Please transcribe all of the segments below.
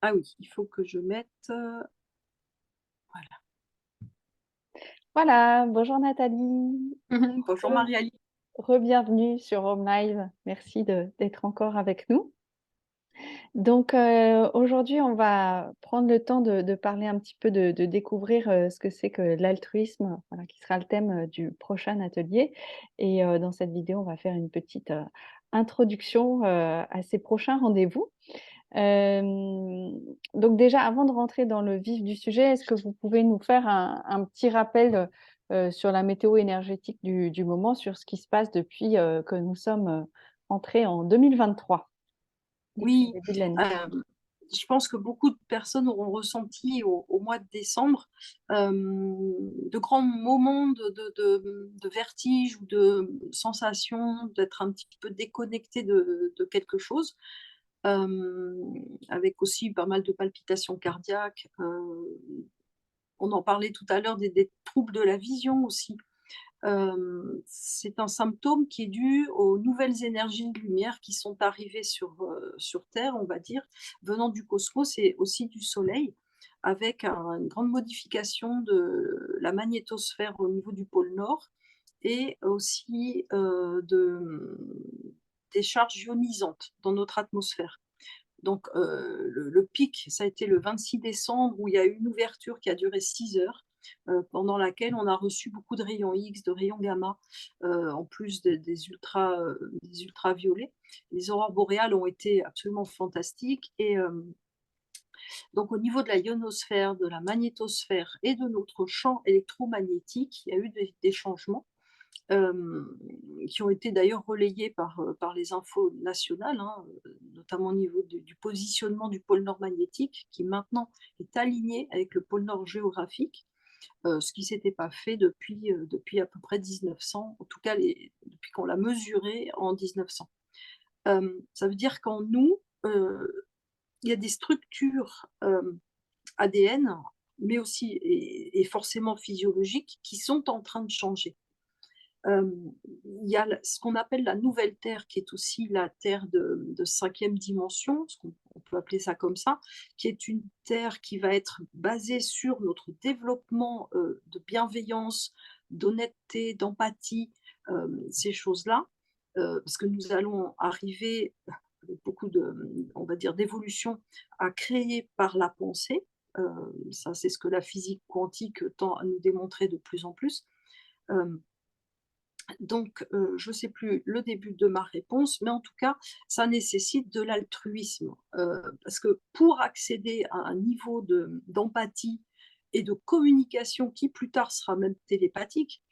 Ah oui, il faut que je mette, voilà. Voilà, bonjour Nathalie, Bonjour re Marie-Aline. re-bienvenue sur Home Live. Merci d'être encore avec nous. Donc, aujourd'hui, on va prendre le temps de parler un petit peu de découvrir, ce que c'est que l'altruisme, voilà, qui sera le thème, du prochain atelier et dans cette vidéo, on va faire une petite, introduction, à ces prochains rendez-vous. Hem, donc déjà, avant de rentrer dans le vif du sujet, est-ce que vous pouvez nous faire un petit rappel, sur la météo énergétique du moment, sur ce qui se passe depuis, que nous sommes, entrés en 2023, depuis Oui, le début de l'année? je pense que beaucoup de personnes auront ressenti au mois de décembre, de grands moments de vertige ou de sensation d'être un petit peu déconnecté de quelque chose, avec aussi pas mal de palpitations cardiaques, on en parlait tout à l'heure des troubles de la vision aussi. C'est un symptôme qui est dû aux nouvelles énergies de lumière qui sont arrivées sur Terre, on va dire, venant du cosmos et aussi du Soleil, avec une grande modification de la magnétosphère au niveau du pôle Nord et aussi des charges ionisantes dans notre atmosphère. Donc, le pic, ça a été le 26 décembre où il y a eu une ouverture qui a duré 6 heures, pendant laquelle on a reçu beaucoup de rayons X, de rayons gamma, en plus des ultraviolets. Les aurores boréales ont été absolument fantastiques et donc au niveau de la ionosphère, de la magnétosphère et de notre champ électromagnétique, il y a eu des changements qui ont été d'ailleurs relayés par les infos nationales, hein, notamment au niveau du positionnement du pôle nord magnétique, qui maintenant est aligné avec le pôle nord géographique, ce qui s'était pas fait depuis à peu près 1900, en tout cas depuis qu'on l'a mesuré en 1900. Ça veut dire qu'en nous, il y a des structures ADN, mais aussi et forcément physiologiques, qui sont en train de changer. Il y a ce qu'on appelle la nouvelle Terre, qui est aussi la Terre de 5e dimension, ce qu'on on peut appeler ça comme ça, qui est une Terre qui va être basée sur notre développement, de bienveillance, d'honnêteté, d'empathie, ces choses-là. Parce que nous allons arriver avec beaucoup on va dire, d'évolution à créer par la pensée. Ça, c'est ce que la physique quantique tend à nous démontrer de plus en plus. Hem donc, je ne sais plus le début de ma réponse, mais en tout cas, ça nécessite de l'altruisme, parce que pour accéder à un niveau d'empathie et de communication qui plus tard sera même télépathique,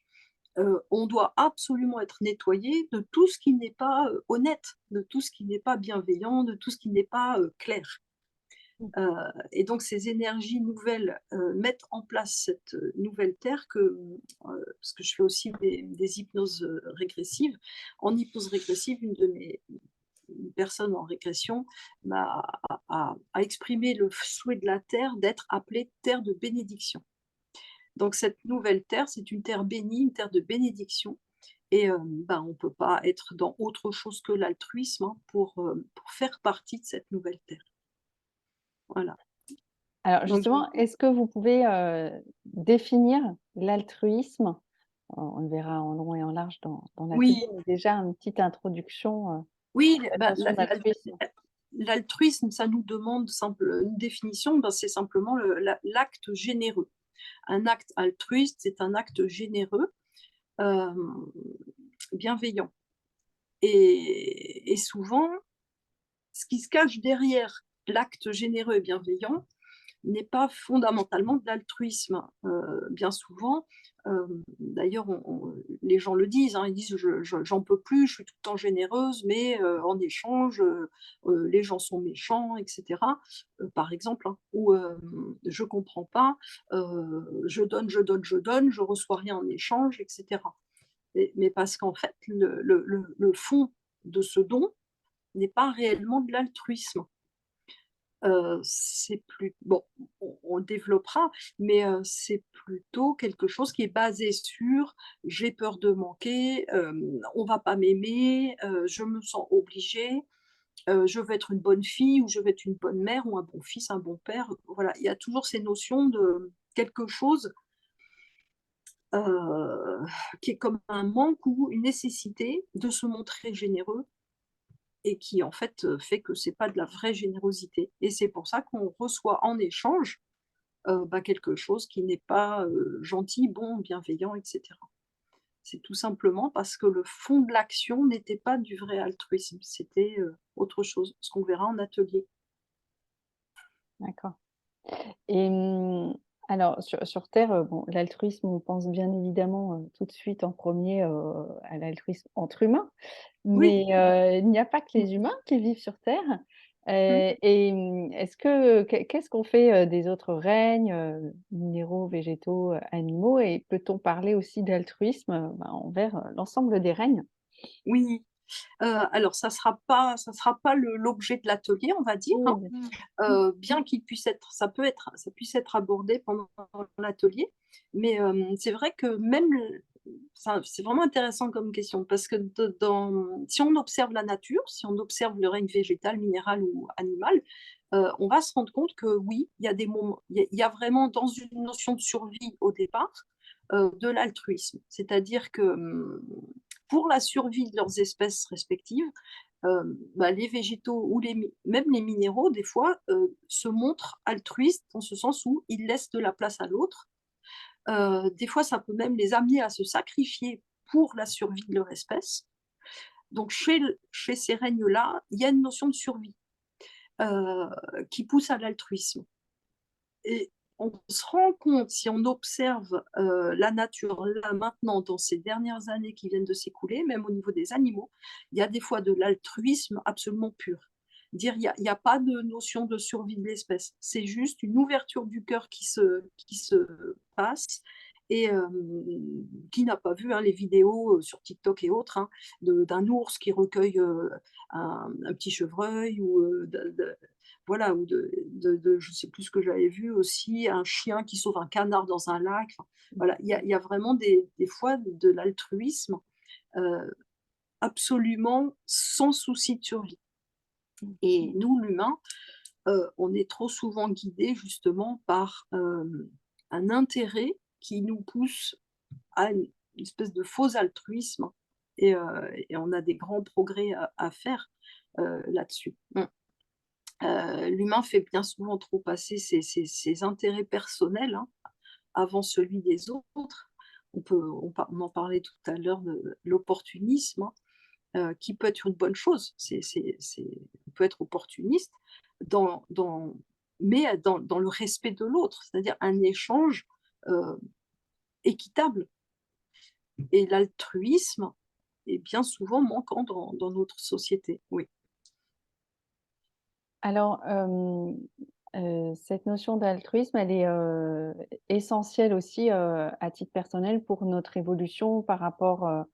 on doit absolument être nettoyé de tout ce qui n'est pas, honnête, de tout ce qui n'est pas bienveillant, de tout ce qui n'est pas, clair. Heu et donc ces énergies nouvelles, mettent en place cette, nouvelle terre parce que je fais aussi des hypnoses, régressives. En hypnose régressive, une personne en régression a exprimé le souhait de la terre d'être appelée terre de bénédiction. Donc cette nouvelle terre, c'est une terre bénie, une terre de bénédiction et ben, on ne peut pas être dans autre chose que l'altruisme, hein, pour faire partie de cette nouvelle terre. Voilà. Alors Donc justement, est-ce que vous pouvez, définir l'altruisme? On le verra en long et en large dans l'atelier, oui. mais déjà une petite introduction, Oui, à cette bah, notion d'altruisme. l'altruisme, ça nous demande une définition, ben, c'est simplement l'acte généreux. Un acte altruiste, c'est un acte généreux, hem, bienveillant et souvent, ce qui se cache derrière l'acte généreux et bienveillant, n'est pas fondamentalement de l'altruisme. Bien souvent, d'ailleurs les gens le disent, hein, ils disent: J'en peux plus, je suis tout le temps généreuse, mais en échange, les gens sont méchants» et cetera, par exemple, hein. Ou «Je comprends pas, je donne, je donne, je donne, je reçois rien en échange» et cetera. Mais parce qu'en fait, le fond de ce don n'est pas réellement de l'altruisme. C'est plus bon, on le développera, mais c'est plutôt quelque chose qui est basé sur: «J'ai peur de manquer, on va pas m'aimer, je me sens obligée». je veux être une bonne fille ou je veux être une bonne mère ou un bon fils, un bon père. Voilà, il y a toujours ces notions de quelque chose, heu, qui est comme un manque ou une nécessité de se montrer généreux et qui en fait, fait que c'est pas de la vraie générosité et c'est pour ça qu'on reçoit en échange, bah, quelque chose qui n'est pas, gentil, bon, bienveillant et cetera. C'est tout simplement parce que le fond de l'action n'était pas du vrai altruisme, c'était, autre chose, ce qu'on verra en atelier. D'accord. Et alors sur terre, bon, l'altruisme, on pense bien évidemment, tout de suite en premier à l'altruisme entre humains. Oui. Mais, il n'y a pas que Mmh. les humains qui vivent sur terre, Mmh. et est-ce que qu'est-ce qu'on fait, des autres règnes, minéraux, végétaux, animaux, et peut-on parler aussi d'altruisme, bah, envers, l'ensemble des règnes? Oui, alors ça sera pas l'objet de l'atelier, on va dire, Oui, hein, bien sûr. bien qu'il puisse être ça puisse être abordé pendant l'atelier. Mais, c'est vrai que même le ça c'est vraiment intéressant comme question parce que de dans si on observe la nature, si on observe le règne végétal, minéral ou animal, on va se rendre compte que oui, il y a des moments il y a vraiment dans une notion de survie au départ, de l'altruisme. C'est-à-dire que, pour la survie de leurs espèces respectives, bah, les végétaux ou même les minéraux des fois, se montrent altruistes dans ce sens où ils laissent de la place à l'autre. Des fois, ça peut même les amener à se sacrifier pour la survie de leur espèce. Donc chez ces règnes-là, il y a une notion de survie, heu, qui pousse à l'altruisme. Et on se rend compte, si on observe, la nature là, maintenant, dans ces dernières années qui viennent de s'écouler, même au niveau des animaux, il y a des fois de l'altruisme absolument pur. Dire il y a pas de notion de survie de l'espèce. C'est juste une ouverture du cœur qui se passe et qui n'a pas vu, hein, les vidéos, sur TikTok et autres, hein, d'un ours qui recueille, un petit chevreuil ou, de voilà, ou de je sais plus ce que j'avais vu aussi, un chien qui sauve un canard dans un lac, enfin, voilà, il y a vraiment des fois de l'altruisme, heu, absolument sans souci de survie et nous, l'humain, on est trop souvent guidé justement par, un intérêt qui nous pousse à une espèce de faux altruisme et on a des grands progrès à faire, là-dessus. L'humain fait bien souvent trop passer ses intérêts personnels, hein, avant celui des autres. On en parlait tout à l'heure de l'opportunisme, hein, qui peut être une bonne chose. On peut être opportuniste dans mais dans le respect de l'autre, c'est-à-dire un échange, heu, équitable et l'altruisme est bien souvent manquant dans notre société, oui. Alors, cette notion d'altruisme, elle est, essentielle aussi, à titre personnel pour notre évolution par rapport,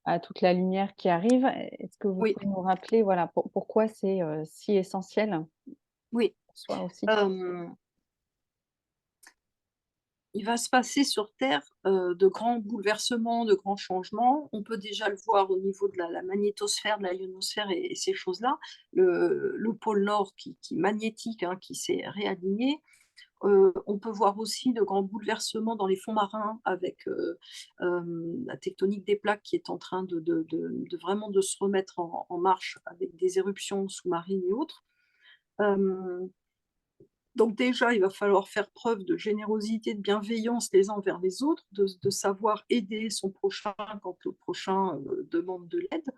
à toute la lumière qui arrive. Est-ce que vous Oui, pouvez nous rappeler, voilà, pourquoi c'est, si essentiel oui, pour soi aussi? hem il va se passer sur terre, de grands bouleversements, de grands changements. On peut déjà le voir au niveau de la magnétosphère, de la ionosphère et ces choses-là. Le pôle Nord qui magnétique, hein, qui s'est réaligné. On peut voir aussi de grands bouleversements dans les fonds marins avec, la tectonique des plaques qui est en train de vraiment de se remettre en marche avec des éruptions sous-marines et autres. Hem donc déjà, il va falloir faire preuve de générosité, de bienveillance les uns envers les autres, de savoir aider son prochain quand le prochain, demande de l'aide.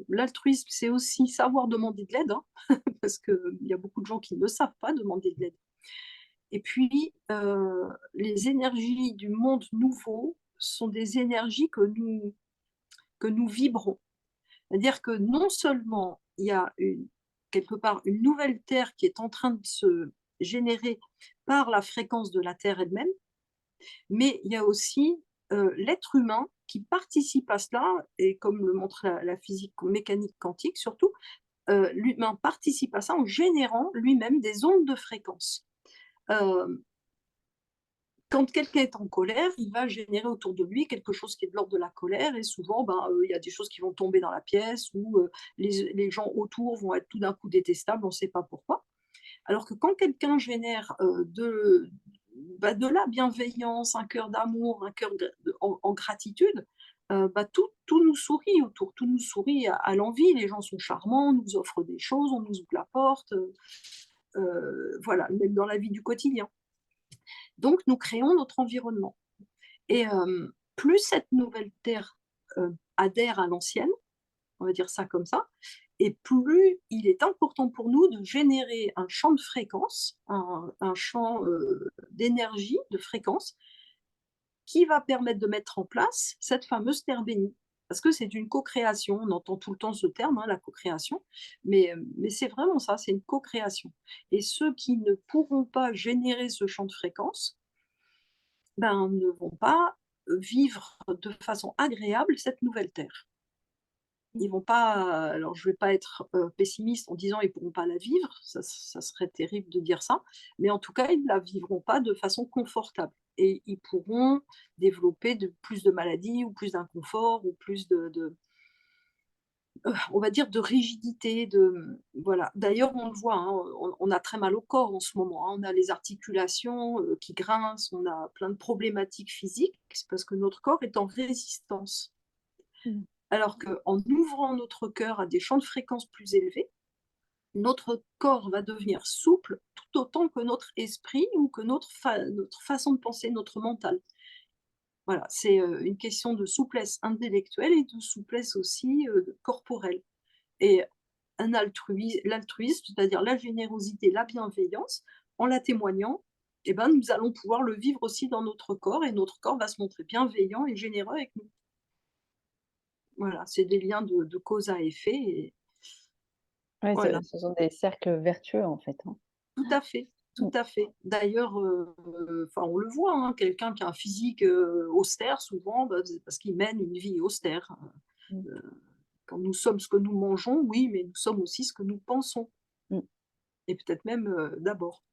L'altruisme, c'est aussi savoir demander de l'aide, hein, parce qu'il y a beaucoup de gens qui ne savent pas demander de l'aide. Et puis, les énergies du monde nouveau sont des énergies que nous vibrons. C'est-à-dire que non seulement il y a quelque part une nouvelle Terre qui est en train de se générer par la fréquence de la Terre elle-même, mais il y a aussi, l'être humain qui participe à cela et comme le montre la physique mécanique quantique surtout, l'humain participe à ça en générant lui-même des ondes de fréquence. Hem quand quelqu'un est en colère, il va générer autour de lui quelque chose qui est de l'ordre de la colère et souvent, ben, il y a des choses qui vont tomber dans la pièce ou les gens autour vont être tout d'un coup détestables, on ne sait pas pourquoi. Alors que quand quelqu'un génère, de la bienveillance, un cœur d'amour, un cœur en gratitude, bah, tout nous sourit autour, tout nous sourit à l'envi. Les gens sont charmants, on nous offrent des choses, on nous ouvre la porte, voilà, même dans la vie du quotidien. Donc nous créons notre environnement et plus cette nouvelle terre, adhère à l'ancienne, on va dire ça comme ça, et plus il est important pour nous de générer un champ de fréquence, un champ, d'énergie, de fréquence, qui va permettre de mettre en place cette fameuse terre bénie. Parce que c'est une co-création, on entend tout le temps ce terme, hein, la co-création, mais c'est vraiment ça, c'est une co-création. Et ceux qui ne pourront pas générer ce champ de fréquence, ben, ne vont pas, vivre de façon agréable cette nouvelle terre. Ils vont pas, alors je vais pas être, pessimiste en disant: «Ils pourront pas la vivre», ça serait terrible de dire ça, mais en tout cas, ils la vivront pas de façon confortable et ils pourront développer plus de maladies ou plus d'inconfort ou plus on va dire de rigidité, voilà. D'ailleurs, on le voit, hein, on a très mal au corps en ce moment, hein. On a les articulations, qui grincent, on a plein de problématiques physiques. C'est parce que notre corps est en résistance. Mmh. Alors qu'en ouvrant notre cœur à des champs de fréquences plus élevés, notre corps va devenir souple tout autant que notre esprit ou que notre façon de penser, notre mental. Voilà, c'est, une question de souplesse intellectuelle et de souplesse aussi, corporelle et l'altruisme, c'est-à-dire la générosité, la bienveillance, en la témoignant, eh ben, nous allons pouvoir le vivre aussi dans notre corps et notre corps va se montrer bienveillant et généreux avec nous. Voilà, c'est des liens de cause à effet et Ouais, voilà. ce sont des cercles vertueux, en fait, hein. Tout à fait, tout Mmh. à fait. D'ailleurs, enfin, on le voit, hein, quelqu'un qui a un physique, austère souvent, bah, c'est parce qu'il mène une vie austère. Mmh. Heu, quand nous sommes ce que nous mangeons, oui, mais nous sommes aussi ce que nous pensons Mmh. et peut-être même, d'abord.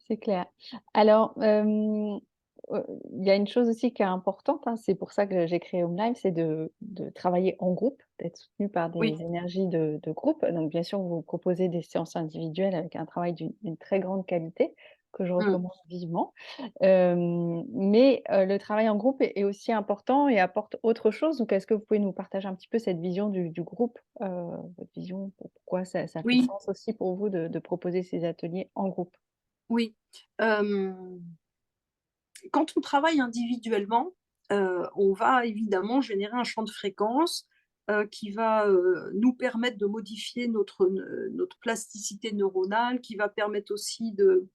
C'est clair. Alors, il y a une chose aussi qui est importante, hein, c'est pour ça que j'ai créé Home Life, c'est de travailler en groupe, d'être soutenu par Oui, des énergies de groupe. Donc bien sûr, vous proposez des séances individuelles avec un travail d'une très grande qualité que je mmh, recommande vivement. Mais le travail en groupe est aussi important et apporte autre chose. Donc est-ce que vous pouvez nous partager un petit peu cette vision du groupe, votre vision, pourquoi ça fait oui, sens aussi pour vous de proposer ces ateliers en groupe? oui. Hem, Quand on travaille individuellement, on va évidemment générer un champ de fréquences, qui va, nous permettre de modifier notre plasticité neuronale, qui va permettre aussi de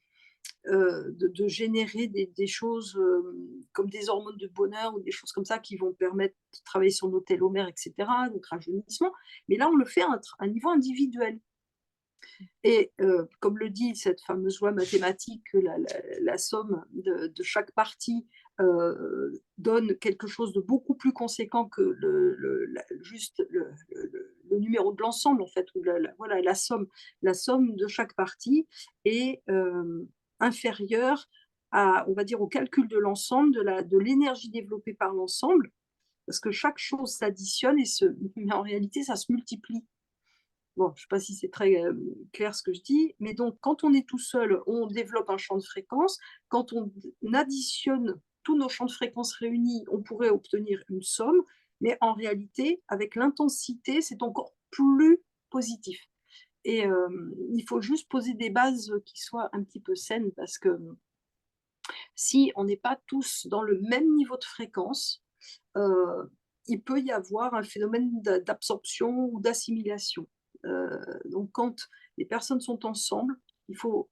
générer des choses, comme des hormones de bonheur ou des choses comme ça qui vont permettre de travailler sur nos télomères et cetera, donc rajeunissement. Mais là, on le fait à un niveau individuel et comme le dit cette fameuse loi mathématique que la somme de chaque partie, donne quelque chose de beaucoup plus conséquent que juste le numéro de l'ensemble en fait, ou voilà la somme de chaque partie est, inférieure on va dire au calcul de l'ensemble, de l'énergie développée par l'ensemble, parce que chaque chose s'additionne mais en réalité ça se multiplie. Bon, je ne sais pas si c'est très, clair ce que je dis, mais donc quand on est tout seul, on développe un champ de fréquences. Quand on additionne tous nos champs de fréquences réunis, on pourrait obtenir une somme, mais en réalité, avec l'intensité, c'est encore plus positif et il faut juste poser des bases, qui soient un petit peu saines parce que, si on n'est pas tous dans le même niveau de fréquence, heu, il peut y avoir un phénomène d'absorption ou d'assimilation. Donc quand les personnes sont ensemble, il faut,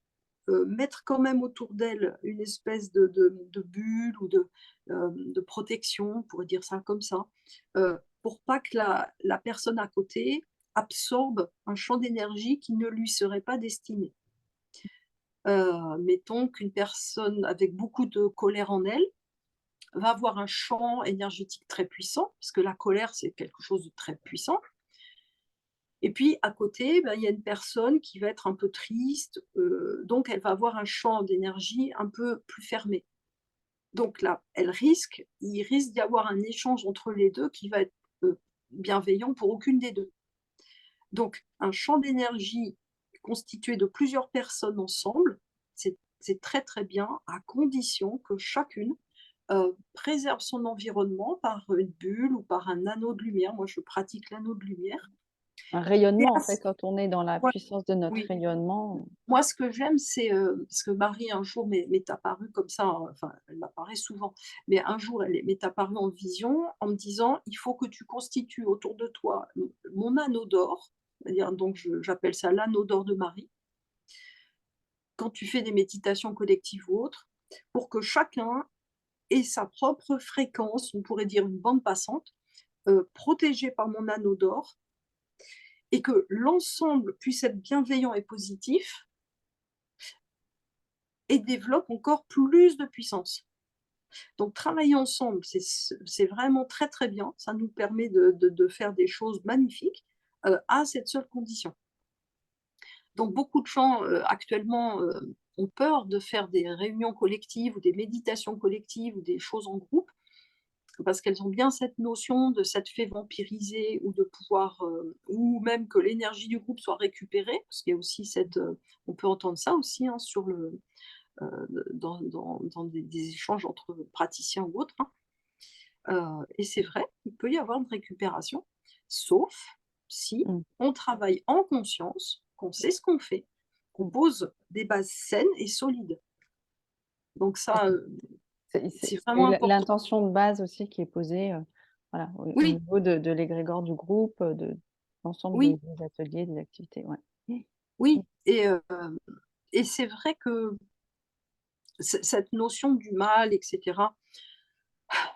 mettre quand même autour d'elles une espèce de bulle ou de protection, on pourrait dire ça comme ça, pour pas que la personne à côté absorbe un champ d'énergie qui ne lui serait pas destiné. Mettons qu'une personne avec beaucoup de colère en elle va avoir un champ énergétique très puissant, parce que la colère, c'est quelque chose de très puissant Et puis à côté, il y a une personne qui va être un peu triste, donc elle va avoir un champ d'énergie un peu plus fermé. Donc là, il risque d'y avoir un échange entre les 2 qui va être, bienveillant pour aucune des 2. Donc un champ d'énergie constitué de plusieurs personnes ensemble, c'est très, très bien à condition que chacune, préserve son environnement par une bulle ou par un anneau de lumière. Moi, je pratique l'anneau de lumière Un et rayonnement, en fait, ass quand on est dans la ouais, puissance de notre oui. rayonnement. Moi, ce que j'aime, c'est, parce que Marie un jour m'est apparue comme ça, enfin, elle m'apparaît souvent, mais un jour, m'est apparue en vision en me disant: «Il faut que tu constitues autour de toi mon anneau d'or», c'est-à-dire donc j'appelle ça l'anneau d'or de Marie, quand tu fais des méditations collectives ou autres, pour que chacun ait sa propre fréquence, on pourrait dire une bande passante, protégée par mon anneau d'or et que l'ensemble puisse être bienveillant et positif et développe encore plus de puissance. Donc travailler ensemble, c'est vraiment très, très bien. Ça nous permet de faire des choses magnifiques, à cette seule condition. Donc beaucoup de gens, actuellement, ont peur de faire des réunions collectives ou des méditations collectives ou des choses en groupe, parce qu'elles ont bien cette notion de s'être fait vampiriser ou de pouvoir, ou même que l'énergie du groupe soit récupérée, parce qu'il y a aussi on peut entendre ça aussi, hein, dans des échanges entre praticiens ou autres, hein. Et c'est vrai, il peut y avoir une récupération, sauf si Mmh, on travaille en conscience, qu'on sait ce qu'on fait, qu'on mmh. pose des bases saines et solides. Donc ça, c'est C'est vraiment important. l'intention de base aussi qui est posée, voilà, au Oui, niveau de l'égrégore du groupe, de l'ensemble oui, des ateliers, des activités, ouais. Mmh, oui et c'est vrai que cette notion du mal et cetera,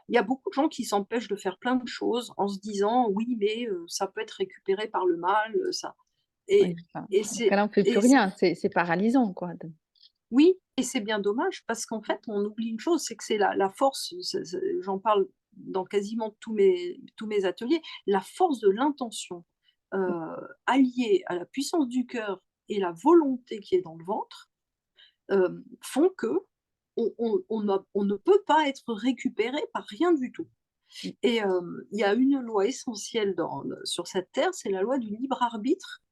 il y a beaucoup de gens qui s'empêchent de faire plein de choses en se disant: «Oui, mais ça peut être récupéré par le mal, ça» et oui, enfin, et dans ce cas-là, c'est on fait plus et rien, c'est paralysant, quoi, de Oui et c'est bien dommage parce qu'en fait, on oublie une chose, c'est que c'est la force, j'en parle dans quasiment tous mes ateliers, la force de l'intention, mmh, alliée à la puissance du cœur et la volonté qui est dans le ventre, font que on ne peut pas être récupéré par rien du tout mmh, et il y a une loi essentielle sur cette terre, c'est la loi du libre arbitre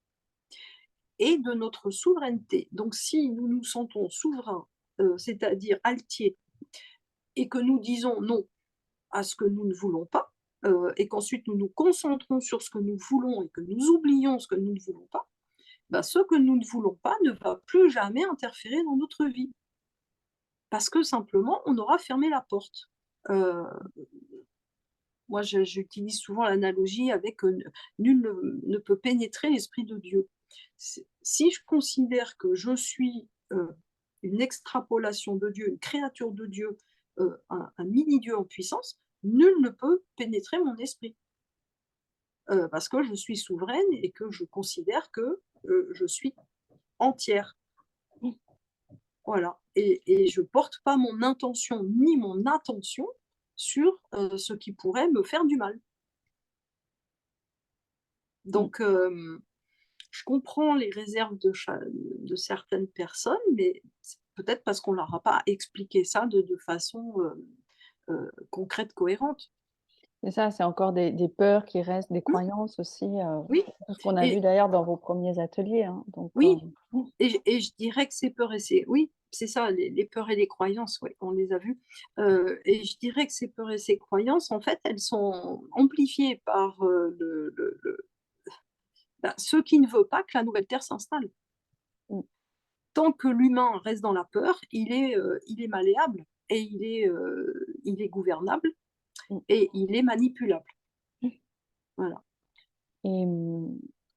et de notre souveraineté. Donc si nous nous sentons souverains, c'est-à-dire altiers, et que nous disons non à ce que nous ne voulons pas, et qu'ensuite nous nous concentrons sur ce que nous voulons et que nous oublions ce que nous ne voulons pas, bah, ce que nous ne voulons pas ne va plus jamais interférer dans notre vie. Parce que simplement, on aura fermé la porte. Heu, Moi j'utilise souvent l'analogie avec, nul ne peut pénétrer l'esprit de Dieu. Si je considère que je suis, une extrapolation de Dieu, une créature de Dieu, un mini-Dieu en puissance, nul ne peut pénétrer mon esprit, parce que je suis souveraine et que je considère que, je suis entière. mmh. Voilà et je porte pas mon intention ni mon attention sur, ce qui pourrait me faire du mal. Mmh. Donc je comprends les réserves de certaines personnes, mais c'est peut-être parce qu'on leur a pas expliqué ça de façon, concrète, cohérente. C'est ça, c'est encore des peurs qui restent, des Mmh, croyances aussi, oui tout ce qu'on a vu et d'ailleurs dans vos premiers ateliers, hein, donc oui mmh, et je dirais que ces peurs et ces oui, c'est ça, les peurs et les croyances, ouais, on les a vues, et je dirais que ces peurs et ces croyances, en fait, elles sont amplifiées par, ce qui ne veut pas que la nouvelle terre s'installe. mmh, Tant que l'humain reste dans la peur, il est malléable et il est gouvernable mmh. et il est manipulable. Voilà. Et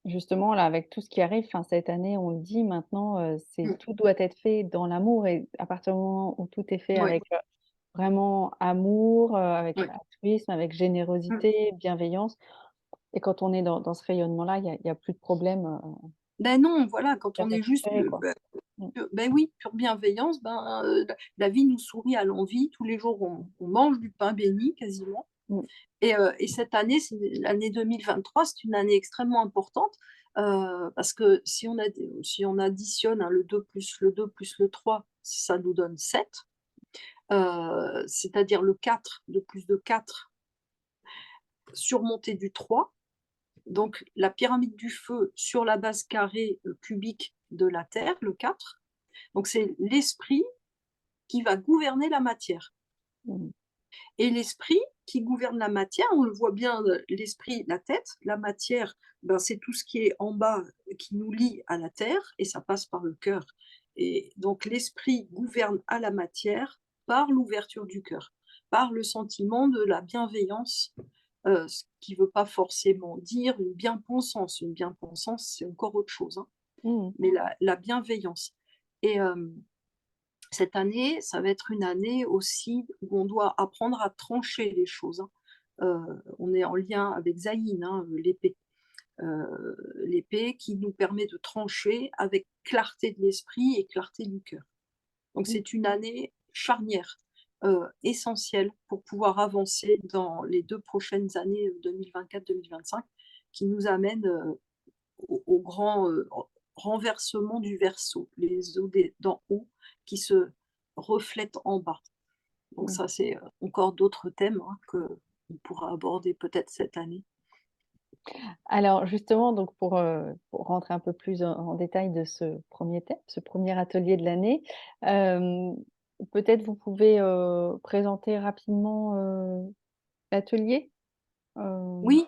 justement là, avec tout ce qui arrive, enfin cette année, on le dit maintenant, c'est Mmh. tout doit être fait dans l'amour et à partir du moment où tout est fait Ouais, avec, vraiment amour, avec ouais. altruisme, avec Mmh. générosité, bienveillance et quand on est dans ce rayonnement-là, il y a plus de problème, Ben non, voilà, quand à on est juste, récupérer quoi. Mmh, oui, pure bienveillance, la vie nous sourit à l'envi. Tous les jours, on mange du pain béni quasiment. Mmh. Et cette année, c'est l'année 2023, c'est une année extrêmement importante, parce que si on additionne, hein, le 2 plus le 3, ça nous donne 7, c'est-à-dire le 4, de plus de 4 surmonté du 3. Donc la pyramide du feu sur la base carrée, cubique de la Terre, le 4. Donc c'est l'esprit qui va gouverner la matière. Mmh. Et l'esprit qui gouverne la matière, on le voit bien, l'esprit, la tête, la matière, ben, c'est tout ce qui est en bas, qui nous lie à la terre et ça passe par le cœur. Et donc l'esprit gouverne à la matière par l'ouverture du cœur, par le sentiment de la bienveillance, ce qui ne veut pas forcément dire une bien-pensance. Une bien-pensance, c'est encore autre chose, hein, Mmh. mais la bienveillance. Et cette année, ça va être une année aussi où on doit apprendre à trancher les choses, hein. On est en lien avec Zayin, hein, l'épée. L'épée qui nous permet de trancher avec clarté de l'esprit et clarté du cœur. Donc Mmh. c'est une année charnière, essentielle pour pouvoir avancer dans les 2 prochaines années, 2024-2025, qui nous amènent, au grand, renversement du verso, les eaux d'en haut qui se reflètent en bas. Donc Mmh. ça, c'est, encore d'autres thèmes, hein, qu'on pourra aborder peut-être cette année. Alors justement, donc pour rentrer un peu plus en détail de ce premier thème, ce premier atelier de l'année, hem, peut-être vous pouvez, présenter rapidement, l'atelier? Heu Oui,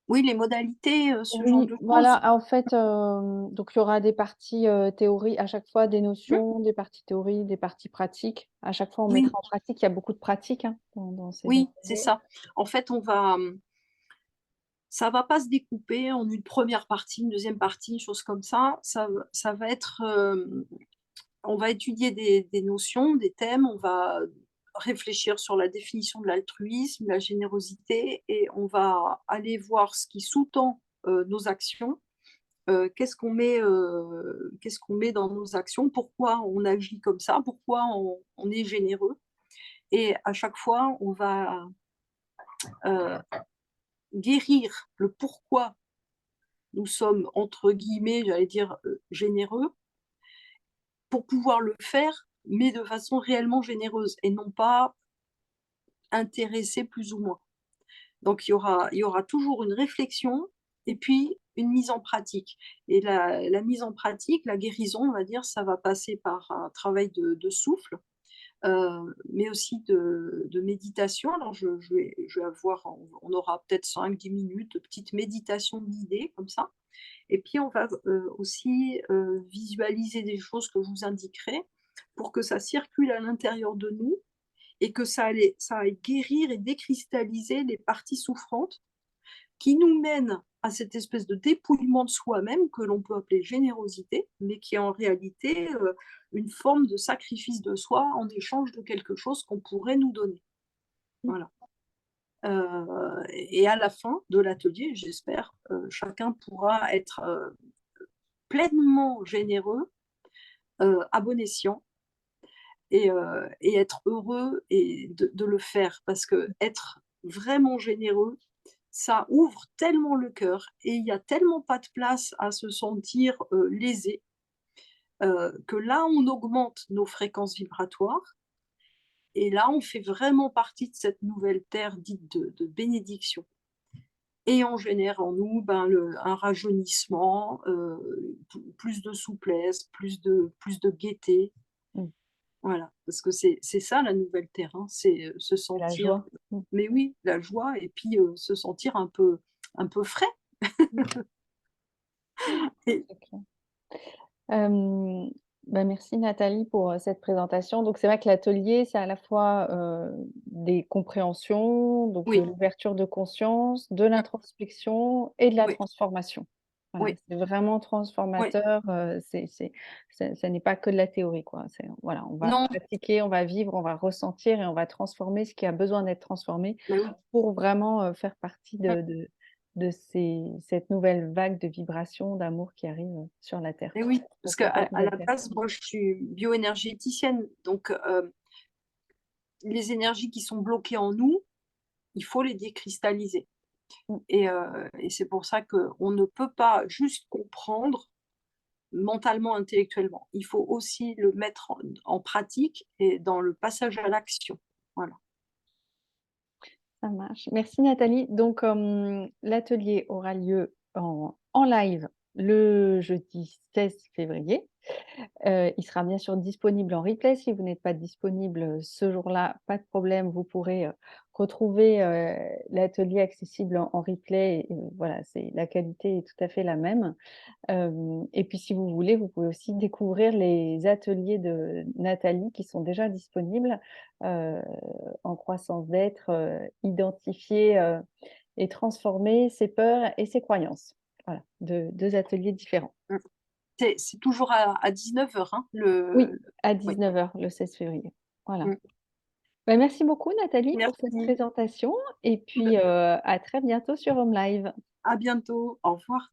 oui, les modalités, ce genre Oui, de choses. voilà, en fait, donc il y aura des parties, théorie à chaque fois, des Mmh, notions, des parties théorie, des parties pratiques. À chaque fois, on oui, mettra en pratique. Il y a beaucoup de pratiques, hein, dans ces oui, c'est ateliers. ça. En fait, ça va pas se découper en une première partie, une deuxième partie, une chose comme ça. Ça va être, on va étudier des notions, des thèmes, on va réfléchir sur la définition de l'altruisme, la générosité et on va aller voir ce qui sous-tend, nos actions. Qu'est-ce qu'on met dans nos actions? Pourquoi on agit comme ça? Pourquoi on est généreux? Et à chaque fois, on va, heu, guérir le pourquoi nous sommes, entre guillemets, j'allais dire, «généreux», pour pouvoir le faire, mais de façon réellement généreuse et non pas intéressée plus ou moins. Donc il y aura toujours une réflexion et puis une mise en pratique et la mise en pratique, la guérison, on va dire, ça va passer par un travail de souffle, mais aussi de méditation. Alors je vais avoir on aura peut-être 5-10 minutes de petites méditations guidées comme ça et puis on va, aussi, visualiser des choses que je vous indiquerai pour que ça circule à l'intérieur de nous et que ça aille guérir et décristalliser les parties souffrantes qui nous mènent à cette espèce de dépouillement de soi-même que l'on peut appeler générosité, mais qui est en réalité, une forme de sacrifice de soi en échange de quelque chose qu'on pourrait nous donner. Mmh. Voilà, et à la fin de l'atelier, j'espère, chacun pourra être, pleinement généreux, à bon escient et être heureux et de le faire. Parce que être vraiment généreux, ça ouvre tellement le cœur et il y a tellement pas de place à se sentir, lésé, que là, on augmente nos fréquences vibratoires et là, on fait vraiment partie de cette nouvelle terre dite de bénédiction et on génère en nous, ben, un rajeunissement, plus de souplesse, plus de gaieté. Mmh. Voilà, parce que c'est ça la nouvelle terre, hein, c'est, se C'est la sentir, joie. Mmh. mais oui, la joie et puis, se sentir un peu frais Mmh. et C'est clair. Hem, Bah, merci Nathalie pour, cette présentation. Donc c'est vrai que l'atelier, c'est à la fois, des compréhensions, donc de oui, l'ouverture de conscience, de mmh, l'introspection et de la oui, transformation. Voilà, oui, c'est vraiment oui. transformateur, c'est ça n'est pas que de la théorie, quoi. C'est voilà, on va Non, pratiquer, on va vivre, on va ressentir et on va transformer ce qui a besoin d'être transformé mais oui, pour vraiment, faire partie mmh, de cette nouvelle vague de vibrations, d'amour qui arrive, sur la terre, mais oui, sur parce qu'à cette à nouvelle la terre. base, moi, je suis bioénergéticienne, donc les énergies qui sont bloquées en nous, il faut les décristalliser Mmh, et c'est pour ça qu'on ne peut pas juste comprendre mentalement, intellectuellement. Il faut aussi le mettre en pratique et dans le passage à l'action. Voilà. ça marche. Merci Nathalie. Donc, l'atelier aura lieu en live le jeudi 16 février. Il sera bien sûr disponible en replay. Si vous n'êtes pas disponible, ce jour-là, pas de problème, vous pourrez, retrouver, l'atelier accessible en replay et voilà, c'est la qualité est tout à fait la même. Et puis si vous voulez, vous pouvez aussi découvrir les ateliers de Nathalie qui sont déjà disponibles, heu, en croissance d'être, identifier, et transformer ses peurs et ses croyances. Voilà, 2 ateliers différents. Mmh. C'est toujours à 19:00, hein, Oui, à oui. 19 heures le 16 février. Voilà. Mmh. Bah, merci beaucoup Nathalie pour cette Merci. présentation et Bah, puis, à très bientôt sur Home Live. à bientôt. Au revoir.